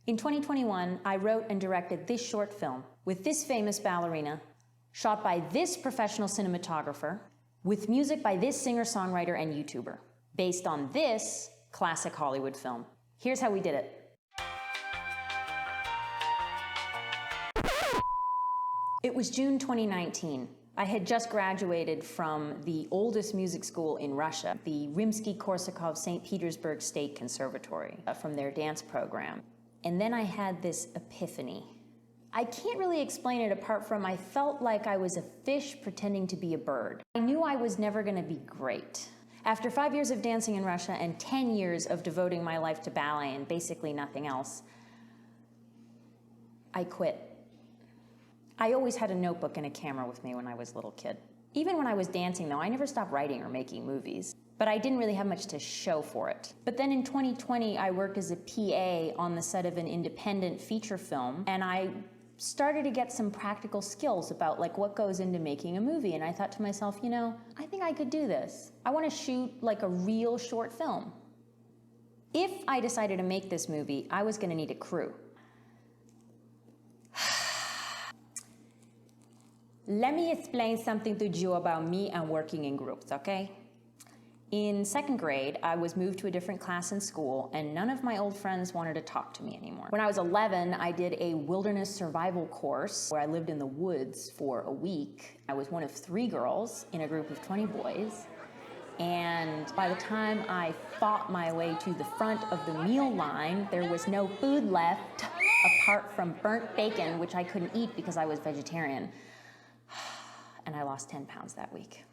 In 2021, I wrote and directed this short film with this famous ballerina, shot by this professional cinematographer, with music by this singer-songwriter and YouTuber, based on this classic Hollywood film. Here's how we did it. It was June 2019. I had just graduated from the oldest music school in Russia, the Rimsky-Korsakov St. Petersburg State Conservatory, from their dance program. And then I had this epiphany. I can't really explain it apart from I felt like I was a fish pretending to be a bird. I knew I was never going to be great. After 5 years of dancing in Russia and 10 years of devoting my life to ballet and basically nothing else, I quit. I always had a notebook and a camera with me when I was a little kid. Even when I was dancing though, I never stopped writing or making movies. But I didn't really have much to show for it. But then in 2020, I worked as a PA on the set of an independent feature film, and I started to get some practical skills about like what goes into making a movie. And I thought to myself, you know, I think I could do this. I want to shoot like a real short film. If I decided to make this movie, I was going to need a crew. Let me explain something to you about me and working in groups, okay? In second grade, I was moved to a different class in school, and none of my old friends wanted to talk to me anymore. When I was 11, I did a wilderness survival course where I lived in the woods for a week. I was one of 3 girls in a group of 20 boys, and by the time I fought my way to the front of the meal line, there was no food left apart from burnt bacon, which I couldn't eat because I was vegetarian. And I lost 10 pounds that week.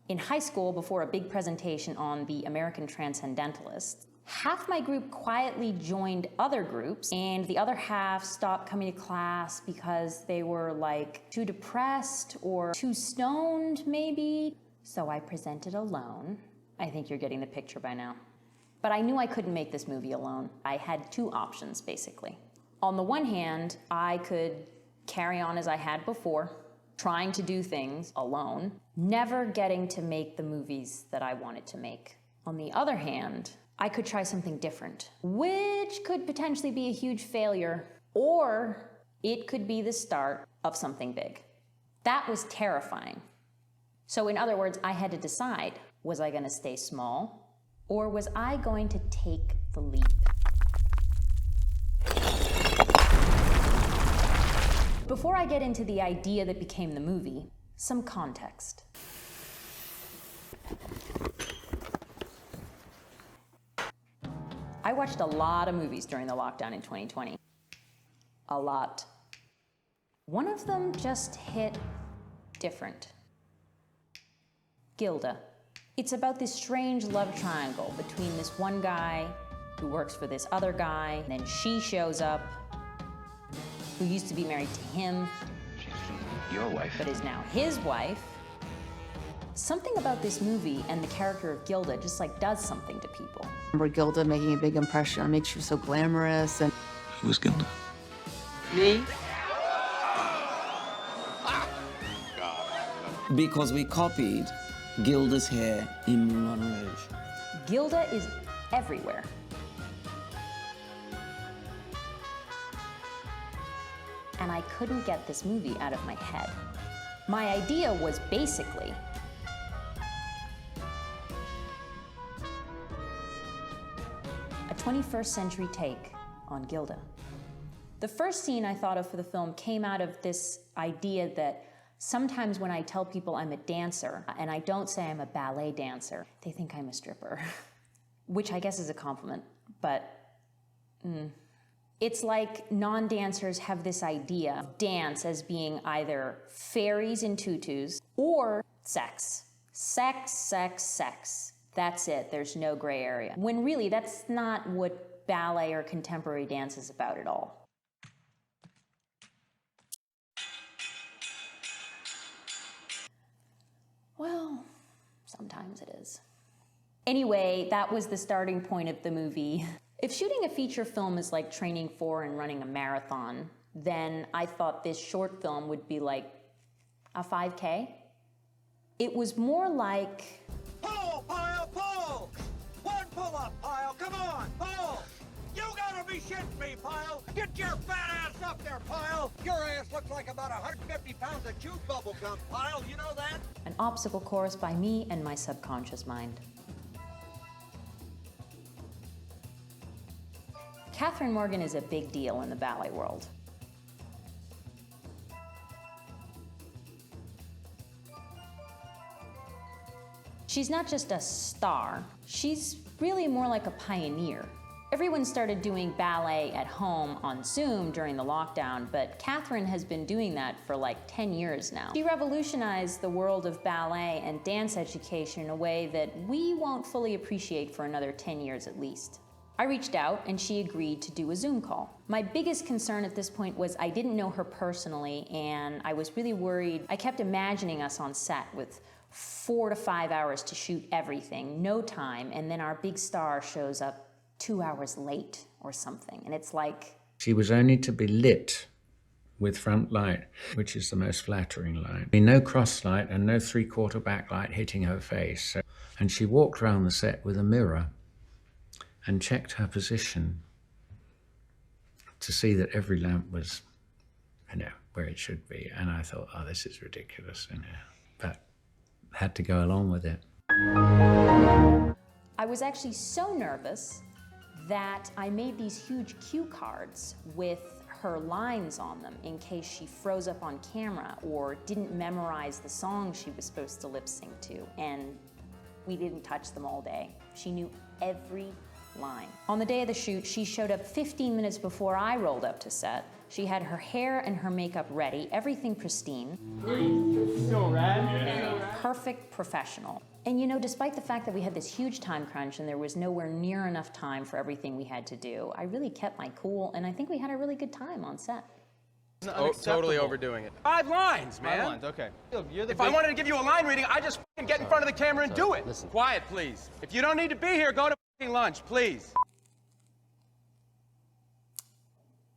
In high school, before a big presentation on the American Transcendentalists, half my group quietly joined other groups, and the other half stopped coming to class because they were like too depressed or too stoned, maybe. So I presented alone. I think you're getting the picture by now. But I knew I couldn't make this movie alone. I had 2 options, basically. On the one hand, I could carry on as I had before, trying to do things alone, never getting to make the movies that I wanted to make. On the other hand, I could try something different, which could potentially be a huge failure, or it could be the start of something big. That was terrifying. So in other words, I had to decide, was I going to stay small, or was I going to take the leap? Before I get into the idea that became the movie, some context. I watched a lot of movies during the lockdown in 2020. A lot. One of them just hit different. Gilda. It's about this strange love triangle between this one guy who works for this other guy, and then she shows up, who used to be married to him, your wife, but is now his wife. Something about this movie and the character of Gilda just like does something to people. I remember Gilda making a big impression on me. She was so glamorous and... Who was Gilda? Me? Because we copied Gilda's hair in Moulin Rouge. Gilda is everywhere. And I couldn't get this movie out of my head. My idea was basically a 21st century take on Gilda. The first scene I thought of for the film came out of this idea that sometimes when I tell people I'm a dancer, and I don't say I'm a ballet dancer, they think I'm a stripper, which I guess is a compliment, but It's like non-dancers have this idea of dance as being either fairies in tutus or sex. Sex, sex, sex. That's it, there's no gray area. When really, that's not what ballet or contemporary dance is about at all. Well, sometimes it is. Anyway, that was the starting point of the movie. If shooting a feature film is like training for and running a marathon, then I thought this short film would be like a 5K. It was more like... Pull, pile, pull! One pull-up, pile, come on, pull! You gotta be me, shit me, Pyle! Get your fat ass up there, Pyle! Your ass looks like about 150 pounds of chewed bubble gum, Pyle, you know that? An obstacle course by me and my subconscious mind. Kathryn Morgan is a big deal in the ballet world. She's not just a star, she's really more like a pioneer. Everyone started doing ballet at home on Zoom during the lockdown, but Kathryn has been doing that for like 10 years now. She revolutionized the world of ballet and dance education in a way that we won't fully appreciate for another 10 years at least. I reached out and she agreed to do a Zoom call. My biggest concern at this point was I didn't know her personally and I was really worried. I kept imagining us on set with 4 to 5 hours to shoot everything, no time, and then our big star shows up 2 hours late or something. And it's like... She was only to be lit with front light, which is the most flattering light. No cross light and no 3/4 backlight hitting her face. And she walked around the set with a mirror and checked her position to see that every lamp was, where it should be. And I thought, oh, this is ridiculous, but had to go along with it. I was actually so nervous that I made these huge cue cards with her lines on them in case she froze up on camera or didn't memorize the song she was supposed to lip sync to. And we didn't touch them all day. She knew every line. On the day of the shoot, she showed up 15 minutes before I rolled up to set. She had her hair and her makeup ready, everything pristine. So rad. Perfect professional. And despite the fact that we had this huge time crunch and there was nowhere near enough time for everything we had to do, I really kept my cool and I think we had a really good time on set. Totally overdoing it. 5 lines, man. 5 lines, okay. If I wanted to give you a line reading, I just get in front of the camera and do it. Listen. Quiet, please. If you don't need to be here, go to lunch, please.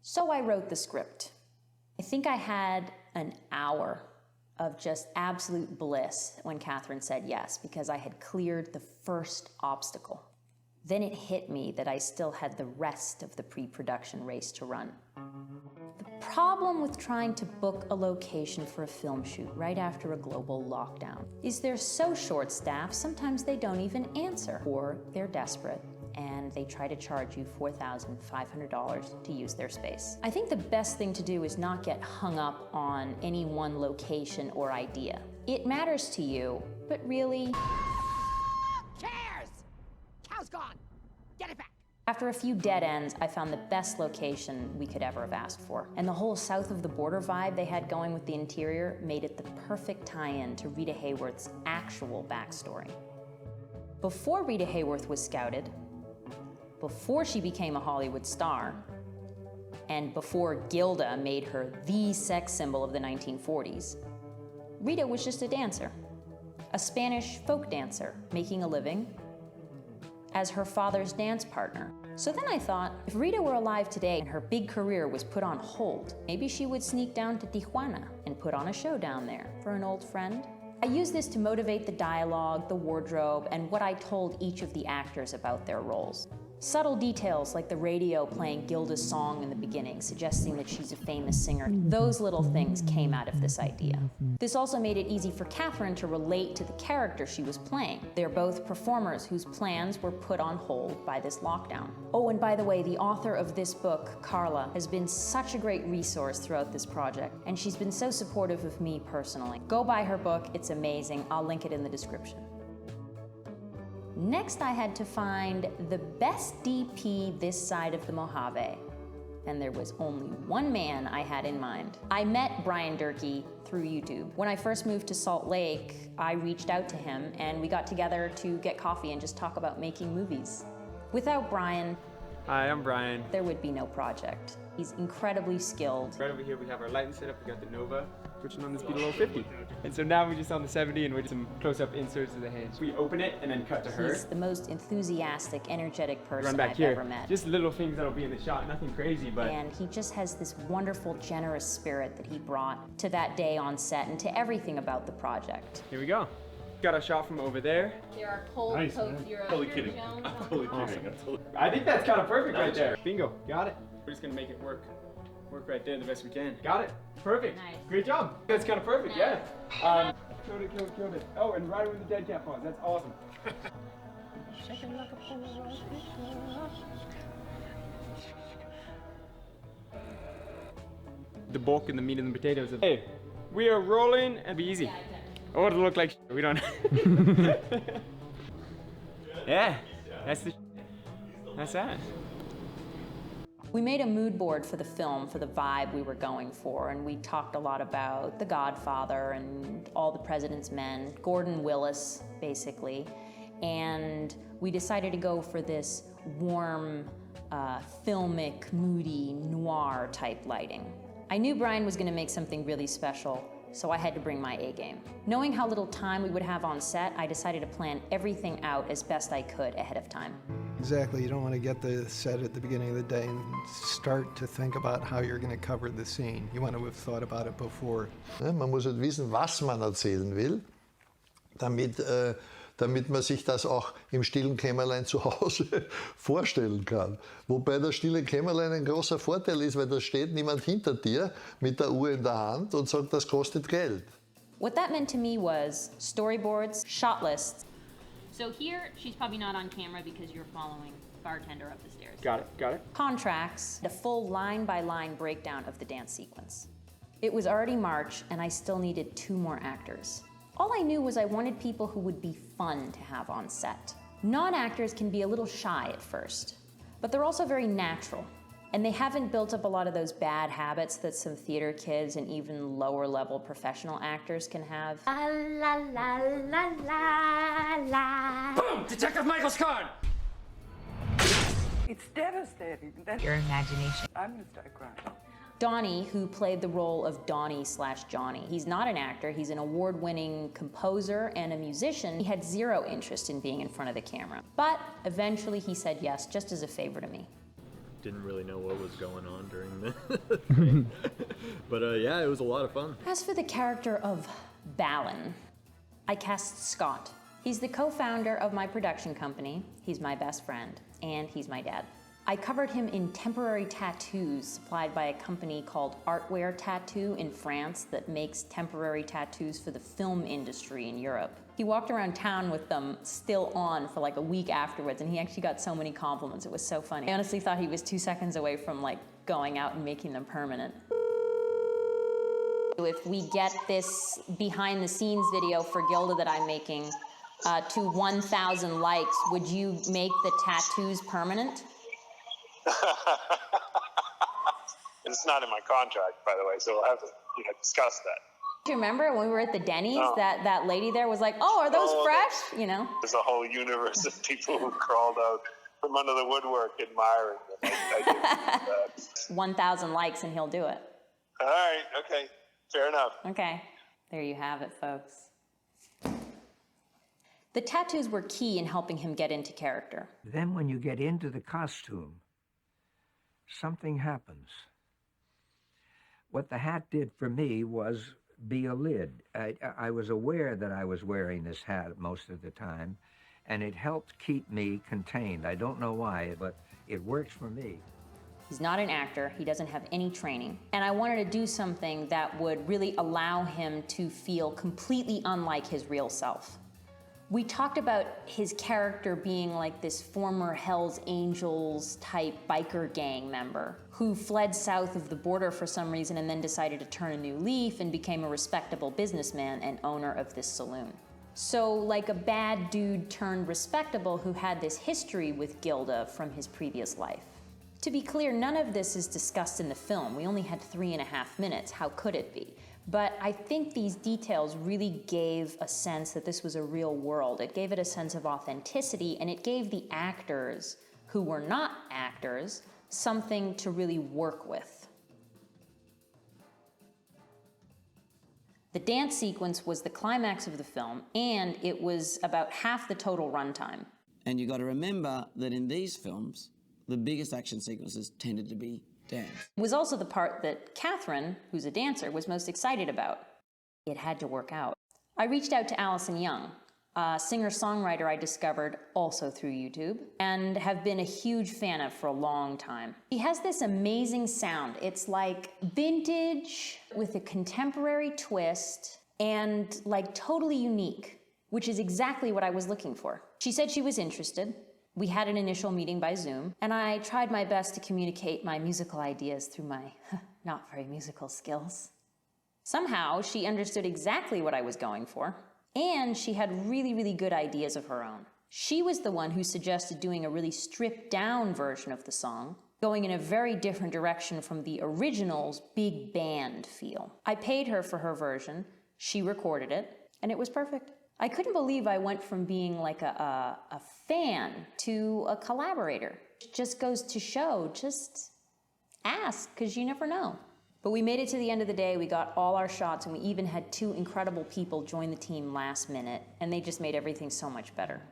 So I wrote the script. I think I had an hour of just absolute bliss when Kathryn said yes, because I had cleared the first obstacle. Then it hit me that I still had the rest of the pre-production race to run. The problem with trying to book a location for a film shoot right after a global lockdown is they're so short-staffed, sometimes they don't even answer, or they're desperate and they try to charge you $4,500 to use their space. I think the best thing to do is not get hung up on any one location or idea. It matters to you, but really... Chairs! Cow's gone! Get it back! After a few dead ends, I found the best location we could ever have asked for. And the whole south of the border vibe they had going with the interior made it the perfect tie-in to Rita Hayworth's actual backstory. Before Rita Hayworth was scouted, before she became a Hollywood star, and before Gilda made her the sex symbol of the 1940s, Rita was just a dancer, a Spanish folk dancer making a living as her father's dance partner. So then I thought, if Rita were alive today and her big career was put on hold, maybe she would sneak down to Tijuana and put on a show down there for an old friend. I used this to motivate the dialogue, the wardrobe, and what I told each of the actors about their roles. Subtle details like the radio playing Gilda's song in the beginning, suggesting that she's a famous singer. Those little things came out of this idea. This also made it easy for Kathryn to relate to the character she was playing. They're both performers whose plans were put on hold by this lockdown. Oh, and by the way, the author of this book, Carla, has been such a great resource throughout this project, and she's been so supportive of me personally. Go buy her book, it's amazing. I'll link it in the description. Next, I had to find the best DP this side of the Mojave, and there was only one man I had in mind. I met Brian Durkee through YouTube. When I first moved to Salt Lake, I reached out to him, and we got together to get coffee and just talk about making movies. Without Brian, Hi, I'm Brian. there would be no project. He's incredibly skilled. Right over here we have our lighting setup. We got the Nova, switching on the speed below 50. And so now we're just on the 70 and we're just some close-up inserts of the hands. We open it and then cut to her. He's the most enthusiastic, energetic Run person back I've here. ever met. Just little things that'll be in the shot, nothing crazy, but... And he just has this wonderful, generous spirit that he brought to that day on set and to everything about the project. Here we go. Got a shot from over there. There are cold coats. You're Totally kidding. I'm totally kidding. I think that's kind of perfect right there. Bingo. Got it. We're just gonna make it work. Work right there the best we can. Got it. Perfect. Nice. Great job. That's kind of perfect. Nice. Yeah. Killed it. Oh, and right with the dead cat paws. That's awesome. The bulk and the meat and the potatoes. Hey, we are rolling and be easy. Oh, it'll look like we don't. Yeah, that's that. We made a mood board for the film, for the vibe we were going for, and we talked a lot about The Godfather and All the President's Men, Gordon Willis, basically, and we decided to go for this warm, filmic, moody, noir type lighting. I knew Brian was going to make something really special, so I had to bring my A game. Knowing how little time we would have on set, I decided to plan everything out as best I could ahead of time. Exactly, you don't want to get the set at the beginning of the day and start to think about how you're going to cover the scene. You want to have thought about it before. Man muss halt wissen, was man erzählen will, damit man sich das auch im stillen Kämmerlein zu Hause vorstellen kann. Wobei das stille Kämmerlein ein großer Vorteil ist, weil da steht niemand hinter dir mit der Uhr in der Hand und sagt, das kostet Geld. What that meant to me was storyboards, shot lists. So here, she's probably not on camera because you're following bartender up the stairs. Got it. Contracts, a full line-by-line breakdown of the dance sequence. It was already March, and I still needed 2 more actors. All I knew was I wanted people who would be fun to have on set. Non-actors can be a little shy at first, but they're also very natural, and they haven't built up a lot of those bad habits that some theater kids and even lower-level professional actors can have. La la la la la la. Boom! Detective Michael's card! It's devastating. That's Your imagination. I'm gonna start crying. Donnie, who played the role of Donnie/Johnny. He's not an actor, he's an award-winning composer and a musician. He had 0 interest in being in front of the camera. But eventually he said yes, just as a favor to me. Didn't really know what was going on during the thing. But yeah, it was a lot of fun. As for the character of Balin, I cast Scott. He's the co-founder of my production company, he's my best friend, and he's my dad. I covered him in temporary tattoos supplied by a company called Artwear Tattoo in France that makes temporary tattoos for the film industry in Europe. He walked around town with them still on for like a week afterwards, and he actually got so many compliments. It was so funny. I honestly thought he was 2 seconds away from like going out and making them permanent. If we get this behind the scenes video for Gilda that I'm making to 1,000 likes, would you make the tattoos permanent? It's not in my contract, by the way, so we'll have to discuss that. Do you remember when we were at the Denny's, that lady there was like, oh, are those fresh? You know? There's a whole universe of people who crawled out from under the woodwork admiring them. I do 1,000 likes and he'll do it. All right, okay, fair enough. Okay, there you have it, folks. The tattoos were key in helping him get into character. Then when you get into the costume, something happens. What the hat did for me was be a lid. I was aware that I was wearing this hat most of the time, and it helped keep me contained. I don't know why, but it works for me. He's not an actor, he doesn't have any training, and I wanted to do something that would really allow him to feel completely unlike his real self. We talked about his character being like this former Hell's Angels type biker gang member who fled south of the border for some reason and then decided to turn a new leaf and became a respectable businessman and owner of this saloon. So like a bad dude turned respectable who had this history with Gilda from his previous life. To be clear, none of this is discussed in the film. We only had 3.5 minutes. How could it be? But I think these details really gave a sense that this was a real world. It gave it a sense of authenticity, and it gave the actors, who were not actors, something to really work with. The dance sequence was the climax of the film, and it was about half the total runtime. And you got to remember that in these films, the biggest action sequences tended to be dance. It was also the part that Kathryn, who's a dancer, was most excited about. It had to work out. I reached out to Allison Young, a singer-songwriter I discovered also through YouTube and have been a huge fan of for a long time. He has this amazing sound. It's like vintage with a contemporary twist and like totally unique, which is exactly what I was looking for. She said she was interested. We had an initial meeting by Zoom, and I tried my best to communicate my musical ideas through my not very musical skills. Somehow, she understood exactly what I was going for, and she had really, really good ideas of her own. She was the one who suggested doing a really stripped-down version of the song, going in a very different direction from the original's big band feel. I paid her for her version, she recorded it, and it was perfect. I couldn't believe I went from being like a fan to a collaborator. It just goes to show, just ask, because you never know. But we made it to the end of the day, we got all our shots, and we even had 2 incredible people join the team last minute, and they just made everything so much better.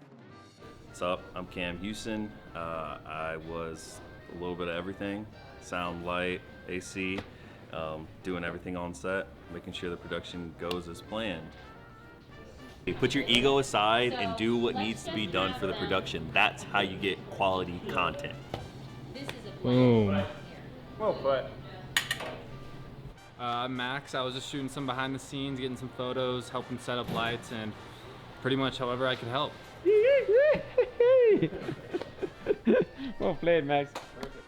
What's up? I'm Cam Houston. I was a little bit of everything, sound, light, AC, doing everything on set, making sure the production goes as planned. Put your ego aside and do what needs to be done for the production. That's how you get quality content. Boom. Well put. I'm Max. I was just shooting some behind the scenes, getting some photos, helping set up lights, and pretty much however I could help. Well played, Max.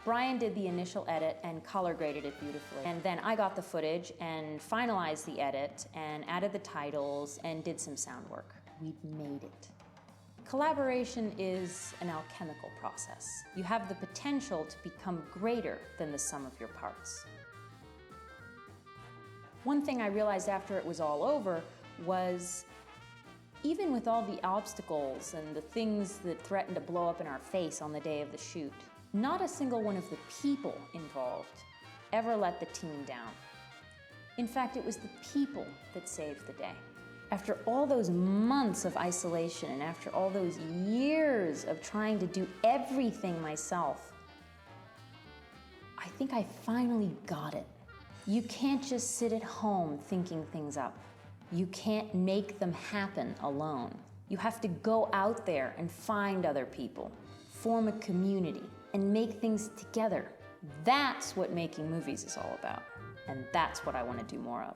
Brian did the initial edit and color graded it beautifully. And then I got the footage and finalized the edit and added the titles and did some sound work. We made it. Collaboration is an alchemical process. You have the potential to become greater than the sum of your parts. One thing I realized after it was all over was even with all the obstacles and the things that threatened to blow up in our face on the day of the shoot, not a single one of the people involved ever let the team down. In fact, it was the people that saved the day. After all those months of isolation and after all those years of trying to do everything myself, I think I finally got it. You can't just sit at home thinking things up. You can't make them happen alone. You have to go out there and find other people, form a community, and make things together. That's what making movies is all about. And that's what I want to do more of.